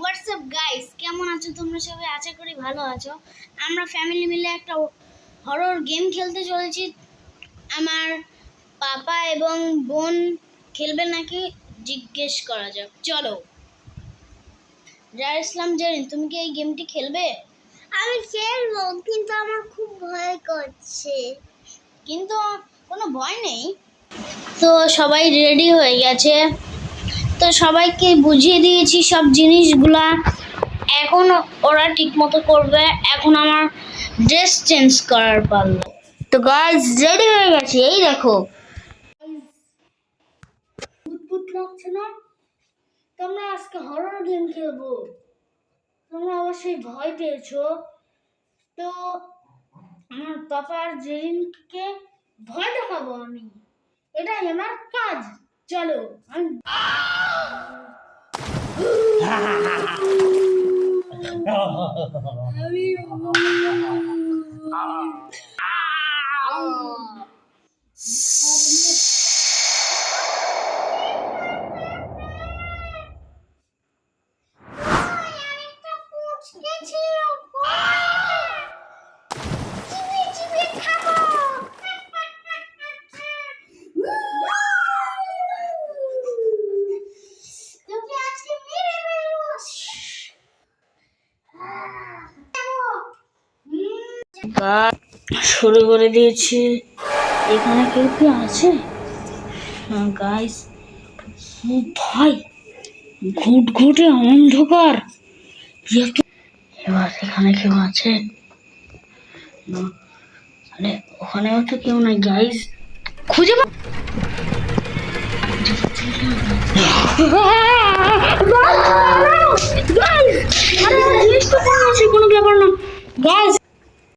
WhatsApp guys, কেমন আছো তোমরা সবাই? আশা করি ভালো আছো। আমরা ফ্যামিলি মিলে একটা হরর গেম খেলতে চলেছি। আমার পাপা এবং বোন খেলবে নাকি জিজ্ঞেস করা যাক। চলো। জাহির ইসলাম জেরিন, তুমি কি এই গেমটি খেলবে? আমি খেলবো, কিন্তু আমার খুব ভয় করছে। কিন্তু কোনো ভয় নেই। তো সবাই রেডি হয়ে গেছে, তো সবাইকে বুঝিয়ে দিয়েছি সব জিনিসগুলা। এখন ওরা ঠিক মতো করবে। এখন আমার ড্রেস চেঞ্জ করার পালা। তো গাইস রেডি হয়ে গেছে, এই দেখো। ভূত লাগছে না? তোমরা আজকে হরর গেম খেলবো। তোমরা অবশ্যই ভয় পেয়েছো। তো আমার পাপা আর জেরিনকে ভয় দেখাবো আমি, এটাই আমার কাজ। চলো শুরু করে দিয়েছি। এখানে কেউ কি আছে? গাইস, ও ভাই, ঘুটঘুটে অন্ধকার। এবার এখানে কেউ আছে না? আরে ওখানেও তো কেউ নাই। গাইস খুঁজে কোনো ব্যাপার না। গাইস